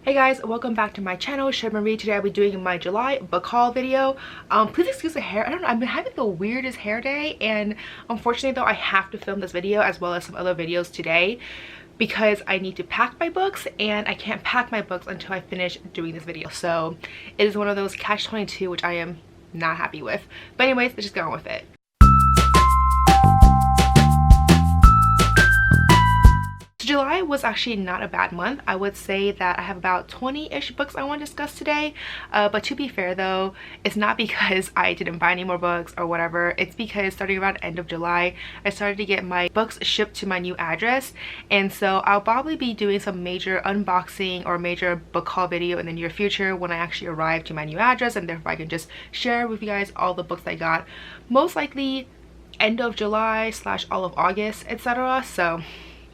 Hey guys, welcome back to my channel, Shay Marie. Today I'll be doing my July book haul video. Please excuse the hair. I don't know, I've been having the weirdest hair day, and unfortunately though I have to film this video as well as some other videos today because I need to pack my books and I can't pack my books until I finish doing this video. So it is one of those catch-22 which I am not happy with. But anyways, let's just get on with it. July was actually not a bad month. I would say that I have about 20-ish books I want to discuss today, but to be fair though, it's not because I didn't buy any more books or whatever. It's because starting around end of July I started to get my books shipped to my new address, and so I'll probably be doing some major unboxing or major book haul video in the near future when I actually arrive to my new address, and therefore I can just share with you guys all the books I got, most likely end of July / all of August, etc. So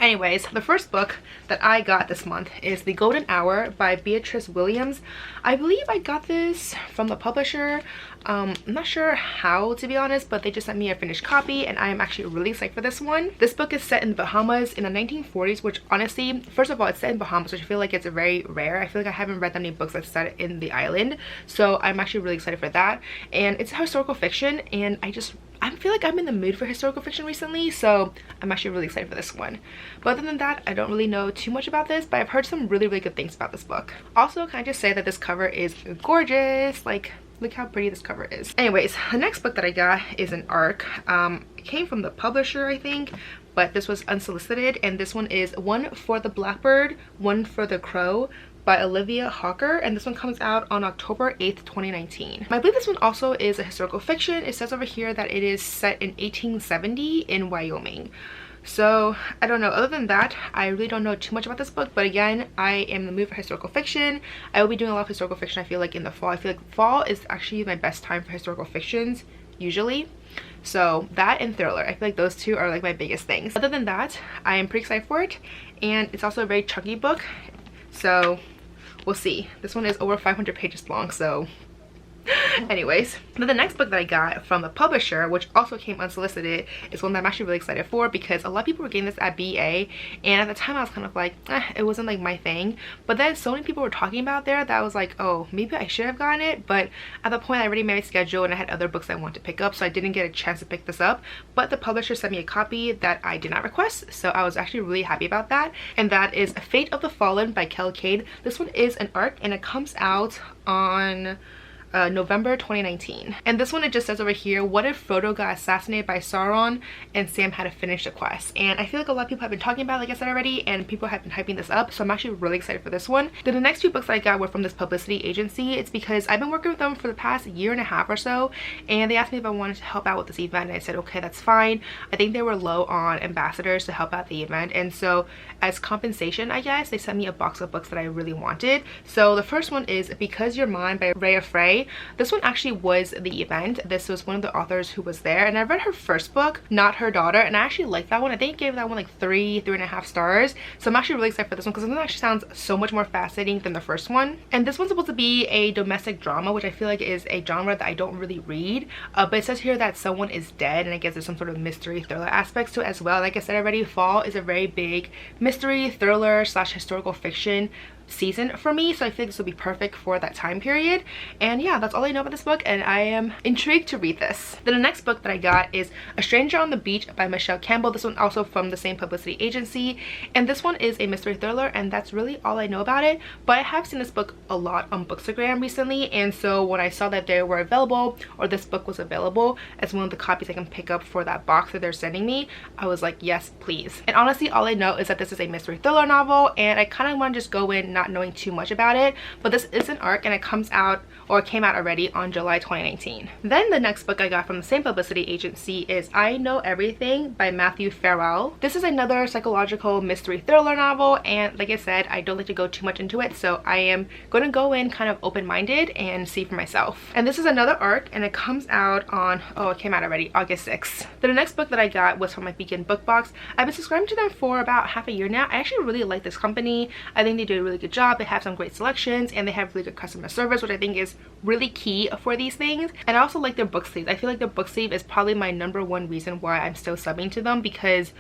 anyways, the first book that I got this month is The Golden Hour by Beatrice Williams. I believe I got this from the publisher. I'm not sure how, to be honest, but they just sent me a finished copy and I am actually really psyched for this one. This book is set in the Bahamas in the 1940s, which honestly, first of all, it's set in Bahamas, which I feel like it's very rare. I feel like I haven't read that many books that's set in the island, so I'm actually really excited for that. And it's historical fiction, and I feel like I'm in the mood for historical fiction recently, so I'm actually really excited for this one. But other than that, I don't really know too much about this, but I've heard some really good things about this book. Also, can I just say that this cover is gorgeous? Like, look how pretty this cover is. Anyways, the next book that I got is an ARC. It came from the publisher, I think, but this was unsolicited, and this one is One for the Blackbird, One for the Crow by Olivia Hawker, and this one comes out on October 8th, 2019. I believe this one also is a historical fiction. It says over here that it is set in 1870 in Wyoming. So I don't know. Other than that, I really don't know too much about this book, but again, I am in the mood for historical fiction. I will be doing a lot of historical fiction, I feel like, in the fall. I feel like fall is actually my best time for historical fictions usually. So that and thriller, I feel like those two are like my biggest things. Other than that, I am pretty excited for it, and it's also a very chunky book, so we'll see. This one is over 500 pages long, so anyways. Then the next book that I got from the publisher, which also came unsolicited, is one that I'm actually really excited for because a lot of people were getting this at BA, and at the time I was kind of like, it wasn't like my thing. But then so many people were talking about there that I was like, oh, maybe I should have gotten it. But at the point I already made my schedule and I had other books I wanted to pick up, so I didn't get a chance to pick this up. But the publisher sent me a copy that I did not request, so I was actually really happy about that. And that is Fate of the Fallen by Kel Cade. This one is an ARC and it comes out on November 2019. And this one, it just says over here, what if Frodo got assassinated by Sauron and Sam had to finish the quest? And I feel like a lot of people have been talking about it, like I said already, and people have been hyping this up, so I'm actually really excited for this one. Then the next two books that I got were from this publicity agency. It's because I've been working with them for the past year and a half or so, and they asked me if I wanted to help out with this event, and I said okay, that's fine. I think they were low on ambassadors to help out the event, and so as compensation, I guess, they sent me a box of books that I really wanted. So the first one is Because You're Mine by Rhea Frey. This one actually was the event. This was one of the authors who was there, and I read her first book, Not Her Daughter, and I actually liked that one. I think I gave that one like 3.5 stars. So I'm actually really excited for this one because this one actually sounds so much more fascinating than the first one. And this one's supposed to be a domestic drama, which I feel like is a genre that I don't really read, but it says here that someone is dead, and I guess there's some sort of mystery thriller aspects to it as well. Like I said already, fall is a very big mystery thriller / historical fiction season for me, so I think this will be perfect for that time period. And yeah, that's all I know about this book, and I am intrigued to read this. Then the next book that I got is A Stranger on the Beach by Michelle Campbell. This one also from the same publicity agency, and this one is a mystery thriller, and that's really all I know about it. But I have seen this book a lot on Bookstagram recently, and so when I saw that they were available, or this book was available as one of the copies I can pick up for that box that they're sending me, I was like, yes please. And honestly, all I know is that this is a mystery thriller novel, and I kind of want to just go in not knowing too much about it. But this is an ARC, and it comes out, or came out already, on July 2019. Then the next book I got from the same publicity agency is I Know Everything by Matthew Farrell. This is another psychological mystery thriller novel, and like I said, I don't like to go too much into it, so I am going to go in kind of open-minded and see for myself. And this is another ARC, and it comes out on, oh, it came out already, August 6th. Then the next book that I got was from my Beacon Book Box. I've been subscribing to them for about half a year now. I actually really like this company. I think they do a really good job. They have some great selections, and they have really good customer service, which I think is really key for these things. And I also like their book sleeves. I feel like their book sleeve is probably my #1 reason why I'm still subbing to them, because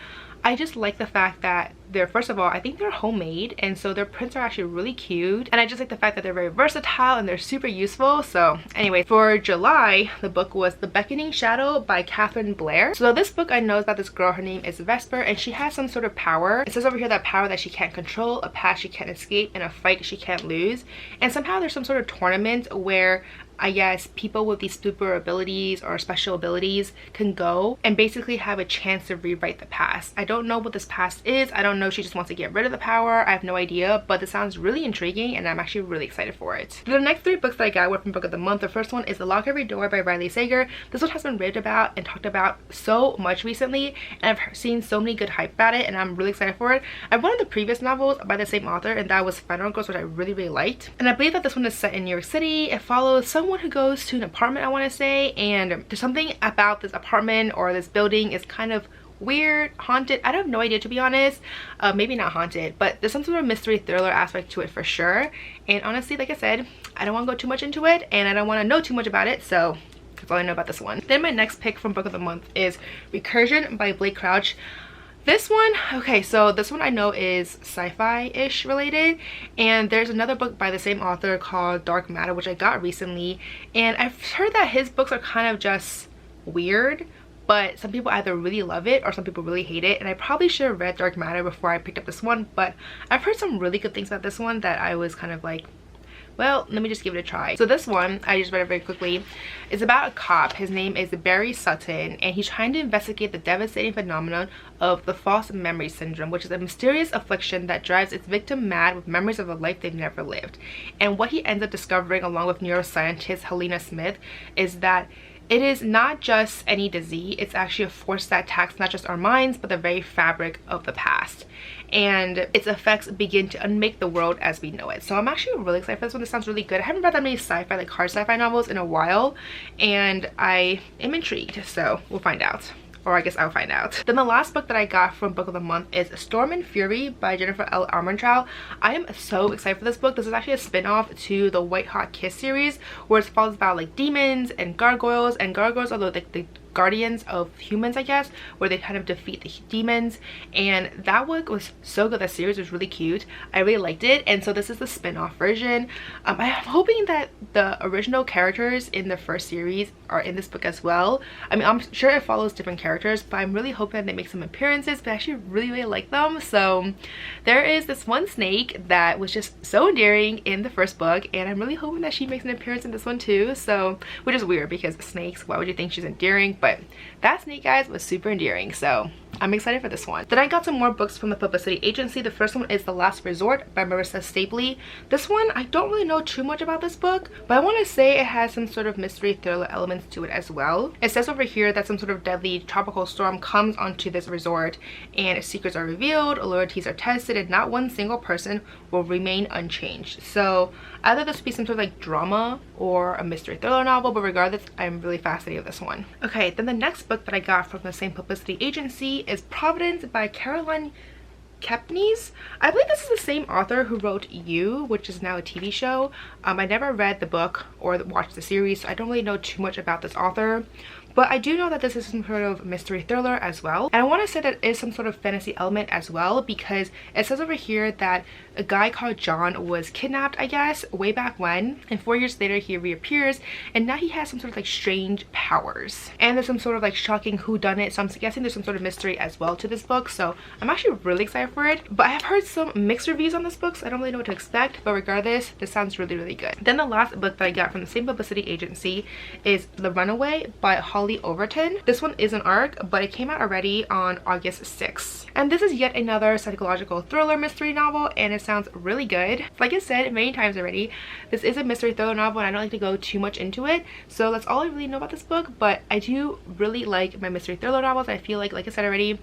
I just like the fact that they're, first of all, I think they're homemade, and so their prints are actually really cute, and I just like the fact that they're very versatile and they're super useful. So anyway, for July, the book was The Beckoning Shadow by Catherine Blair. So this book, I know about this girl, her name is Vesper, and she has some sort of power. It says over here that power that she can't control, a path she can't escape, and a fight she can't lose. And somehow there's some sort of tournament where I guess people with these super abilities or special abilities can go and basically have a chance to rewrite the past. I don't know what this past is. I don't know if she just wants to get rid of the power. I have no idea, but this sounds really intriguing and I'm actually really excited for it. The next 3 books that I got were from Book of the Month. The first one is The Lock Every Door by Riley Sager. This one has been raved about and talked about so much recently, and I've seen so many good hype about it, and I'm really excited for it. I've read the previous novels by the same author, and that was Final Girls, which I really really liked. And I believe that this one is set in New York City. It follows someone who goes to an apartment, I want to say, and there's something about this apartment or this building is kind of weird, haunted. I have no idea, to be honest. Maybe not haunted, but there's some sort of mystery thriller aspect to it for sure. And honestly, like I said, I don't want to go too much into it, and I don't want to know too much about it, so that's all I know about this one. Then my next pick from Book of the Month is Recursion by Blake Crouch. This one, okay, so this one I know is sci-fi-ish related, and there's another book by the same author called Dark Matter, which I got recently, and I've heard that his books are kind of just weird, but some people either really love it or some people really hate it, and I probably should have read Dark Matter before I picked up this one, but I've heard some really good things about this one that I was kind of like, well, let me just give it a try. So this one, I just read it very quickly. It's about a cop. His name is Barry Sutton, and he's trying to investigate the devastating phenomenon of the false memory syndrome, which is a mysterious affliction that drives its victim mad with memories of a life they've never lived. And what he ends up discovering, along with neuroscientist Helena Smith, is that it is not just any disease, it's actually a force that attacks not just our minds, but the very fabric of the past. And its effects begin to unmake the world as we know it. So I'm actually really excited for this one. This sounds really good. I haven't read that many sci-fi, like hard sci-fi novels in a while, and I am intrigued, so we'll find out. Or I guess I'll find out. Then the last book that I got from Book of the Month is Storm and Fury by Jennifer L. Armentrout. I am so excited for this book. This is actually a spin-off to the White Hot Kiss series, where it follows about like demons and gargoyles are the guardians of humans, I guess, where they kind of defeat the demons, and that book was so good. That series was really cute. I really liked it, and so this is the spin-off version. I'm hoping that the original characters in the first series are in this book as well. I mean, I'm sure it follows different characters, but I'm really hoping that they make some appearances, but I actually really like them. So there is this one snake that was just so endearing in the first book, and I'm really hoping that she makes an appearance in this one too. So, which is weird because snakes, why would you think she's endearing? But that snake, guys, was super endearing, so I'm excited for this one. Then I got some more books from the Publicity Agency. The first one is The Last Resort by Marissa Stapley. This one, I don't really know too much about this book, but I want to say it has some sort of mystery thriller elements to it as well. It says over here that some sort of deadly tropical storm comes onto this resort, and secrets are revealed, loyalties are tested, and not one single person will remain unchanged. So either this would be some sort of like drama or a mystery thriller novel, but regardless, I'm really fascinated with this one. Okay, then the next book that I got from the same Publicity Agency is Providence by Caroline Kepnes. I believe this is the same author who wrote You, which is now a TV show. I never read the book or watched the series, so I don't really know too much about this author. But I do know that this is some sort of mystery thriller as well. And I want to say that it is some sort of fantasy element as well, because it says over here that a guy called John was kidnapped, I guess, way back when. And 4 years later, he reappears. And now he has some sort of like strange powers. And there's some sort of like shocking whodunit. So I'm guessing there's some sort of mystery as well to this book. So I'm actually really excited for it. But I have heard some mixed reviews on this book, so I don't really know what to expect. But regardless, this sounds really good. Then the last book that I got from the same Publicity Agency is The Runaway by Holly Overton. This one is an ARC, but it came out already on August 6th. And this is yet another psychological thriller mystery novel, and it sounds really good. Like I said many times already, this is a mystery thriller novel, and I don't like to go too much into it. So that's all I really know about this book, but I do really like my mystery thriller novels. I feel like I said already,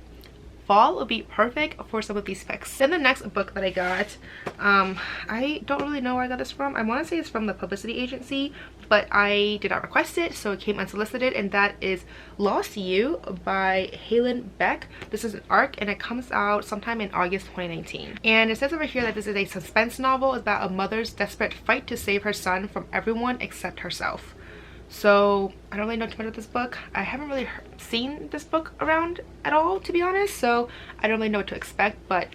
fall will be perfect for some of these picks. Then the next book that I got, I don't really know where I got this from. I want to say it's from the Publicity Agency, but I did not request it, so it came unsolicited, and that is Lost You by Halen Beck. This is an ARC, and it comes out sometime in August 2019. And it says over here that this is a suspense novel about a mother's desperate fight to save her son from everyone except herself. So I don't really know too much about this book. I haven't really seen this book around at all, to be honest, so I don't really know what to expect, but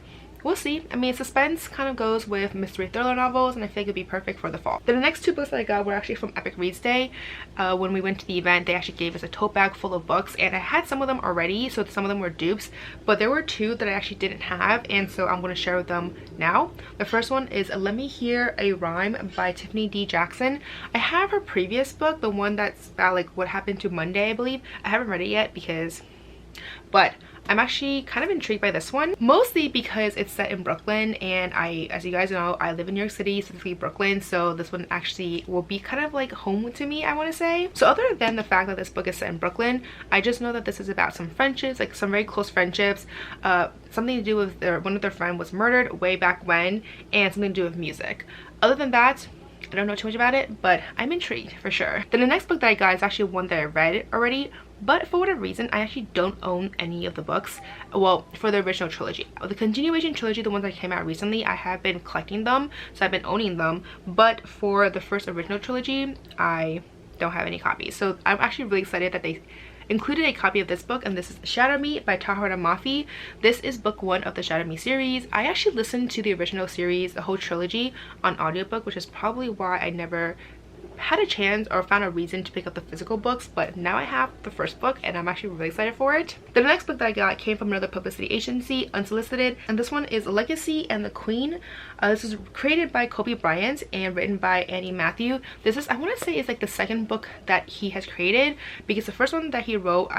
we'll see. I mean, suspense kind of goes with mystery thriller novels, and I feel like it'd be perfect for the fall. Then the next two books that I got were actually from Epic Reads Day. When we went to the event, they actually gave us a tote bag full of books, and I had some of them already, so some of them were dupes, but there were two that I actually didn't have, and so I'm going to share them now. The first one is Let Me Hear a Rhyme by Tiffany D. Jackson. I have her previous book, the one that's about like what happened to Monday, I believe. I haven't read it yet but I'm actually kind of intrigued by this one, mostly because it's set in Brooklyn, and as you guys know, I live in New York City, specifically Brooklyn, so this one actually will be kind of like home to me, I want to say. So other than the fact that this book is set in Brooklyn, I just know that this is about some friendships, like some very close friendships, something to do with one of their friends was murdered way back when, and something to do with music. Other than that, I don't know too much about it, but I'm intrigued for sure. Then the next book that I got is actually one that I read already, but for whatever reason I actually don't own any of the books. Well, for the original trilogy. The continuation trilogy, the ones that came out recently, I have been collecting them, so I've been owning them, but for the first original trilogy I don't have any copies. So I'm actually really excited that they included a copy of this book, and this is Shadow Me by Tahereh Mafi. This is book 1 of the Shadow Me series. I actually listened to the original series, the whole trilogy, on audiobook, which is probably why I never had a chance or found a reason to pick up the physical books, but now I have the first book and I'm actually really excited for it. The next book that I got came from another publicity agency, Unsolicited, and this one is Legacy and the Queen. This is created by Kobe Bryant and written by Annie Matthew. This is, I want to say, is like the second book that he has created, because the first one that he wrote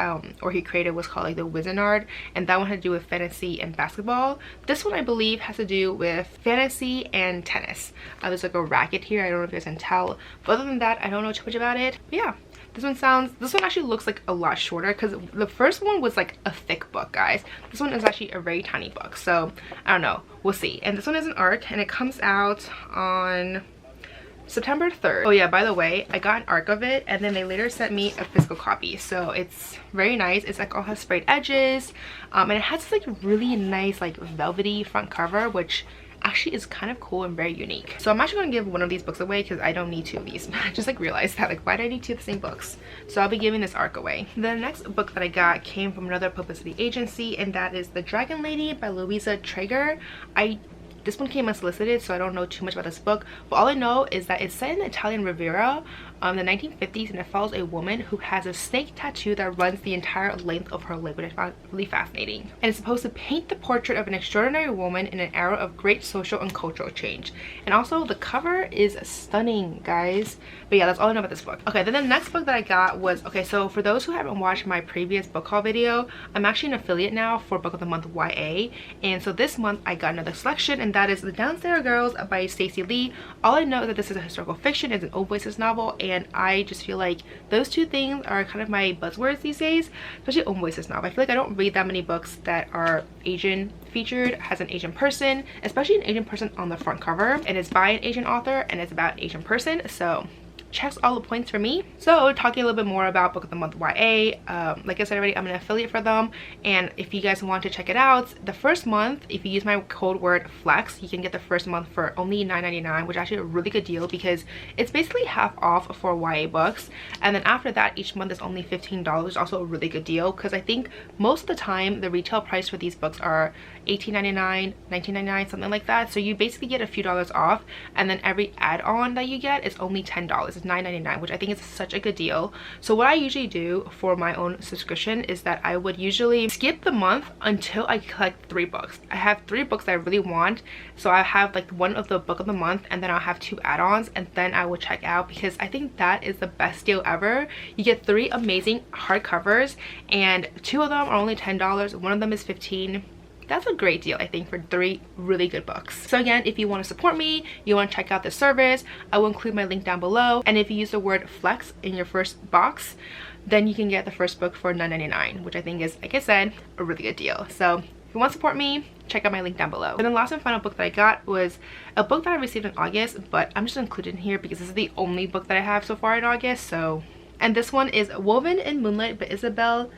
or he created was called like The Wizardard, and that one had to do with fantasy and basketball. This one I believe has to do with fantasy and tennis. There's like a racket here, I don't know if you guys can tell, but other than that I don't know too much about it. But yeah, this one actually looks like a lot shorter, because the first one was like a thick book, guys. This one is actually a very tiny book, so I don't know, we'll see. And this one is an ARC, and it comes out on September 3rd. Oh yeah, by the way, I got an ARC of it, and then they later sent me a physical copy, so it's very nice. It's like all has sprayed edges, and it has like really nice like velvety front cover, which actually is kind of cool and very unique. So I'm actually going to give one of these books away because I don't need two of these. I just like realized that, like, why do I need two of the same books? So I'll be giving this ARC away. The next book that I got came from another publicity agency, and that is The Dragon Lady by Louisa Traeger. This one came unsolicited, so I don't know too much about this book, but all I know is that it's set in the Italian Riviera, the 1950s, and it follows a woman who has a snake tattoo that runs the entire length of her leg, which I found really fascinating. And it's supposed to paint the portrait of an extraordinary woman in an era of great social and cultural change. And also the cover is stunning, guys. But yeah, that's all I know about this book. Okay, then the next book that I got was, okay, so for those who haven't watched my previous book haul video, I'm actually an affiliate now for Book of the Month YA, and so this month I got another selection, and that is The Downstairs Girls by Stacey Lee. All I know is that this is a historical fiction, it's an Old Voices novel, and I just feel like those two things are kind of my buzzwords these days, especially Old Voices novel. I feel like I don't read that many books that are Asian featured, has an Asian person, especially an Asian person on the front cover, and it's by an Asian author and it's about an Asian person, so checks all the points for me. So talking a little bit more about Book of the Month YA, like I said already, I'm an affiliate for them, and if you guys want to check it out, the first month, if you use my code word FLEX, you can get the first month for only $9.99, which is actually a really good deal because it's basically half off for YA books. And then after that, each month is only $15, also a really good deal, because I think most of the time the retail price for these books are $18.99, $19.99, something like that. So you basically get a few dollars off, and then every add-on that you get is only $10. It's $9.99, which I think is such a good deal. So what I usually do for my own subscription is that I would usually skip the month until I collect 3 books. I have 3 books that I really want, so I have like one of the book of the month, and then I'll have 2 add-ons, and then I will check out, because I think that is the best deal ever. You get 3 amazing hardcovers, and 2 of them are only $10, one of them is $15. That's a great deal, I think, for 3 really good books. So again, if you want to support me, you want to check out this service, I will include my link down below. And if you use the word FLEX in your first box, then you can get the first book for $9.99, which I think is, like I said, a really good deal. So if you want to support me, check out my link down below. And then the last and final book that I got was a book that I received in August, but I'm just including here because this is the only book that I have so far in August. So, and this one is Woven in Moonlight by Isabel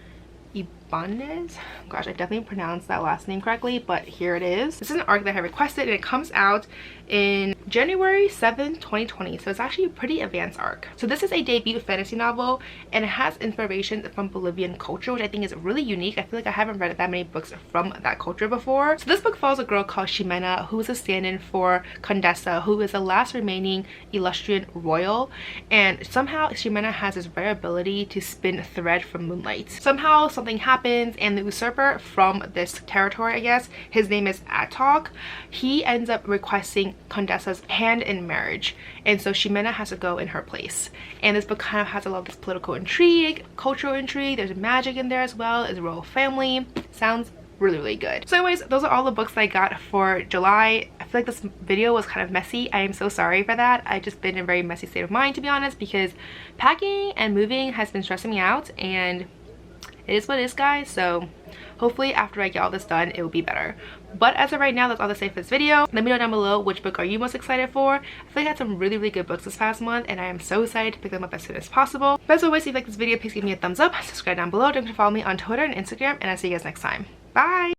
Ibanez. Gosh, I definitely pronounced that last name correctly, but here it is. This is an arc that I requested, and it comes out in January 7th, 2020, so it's actually a pretty advanced arc. So this is a debut fantasy novel, and it has inspiration from Bolivian culture, which I think is really unique. I feel like I haven't read that many books from that culture before. So this book follows a girl called Ximena, who is a stand-in for Condesa, who is the last remaining Illustrian royal, and somehow Ximena has this rare ability to spin thread from moonlight. Somehow something happens, and the usurper from this territory, I guess, his name is Atok, he ends up requesting Condesa's hand in marriage, and so Ximena has to go in her place. And this book kind of has a lot of this political intrigue, cultural intrigue, there's magic in there as well, it's a royal family. Sounds really good. So anyways, those are all the books that I got for July. I feel like this video was kind of messy. I am so sorry for that. I've just been in a very messy state of mind, to be honest, because packing and moving has been stressing me out, and it is what it is, guys. So hopefully after I get all this done, it will be better. But as of right now, that's all to say for this video. Let me know down below which book are you most excited for. I feel like I had some really good books this past month, and I am so excited to pick them up as soon as possible. But as always, if you like this video, please give me a thumbs up, subscribe down below, don't forget to follow me on Twitter and Instagram, and I'll see you guys next time. Bye!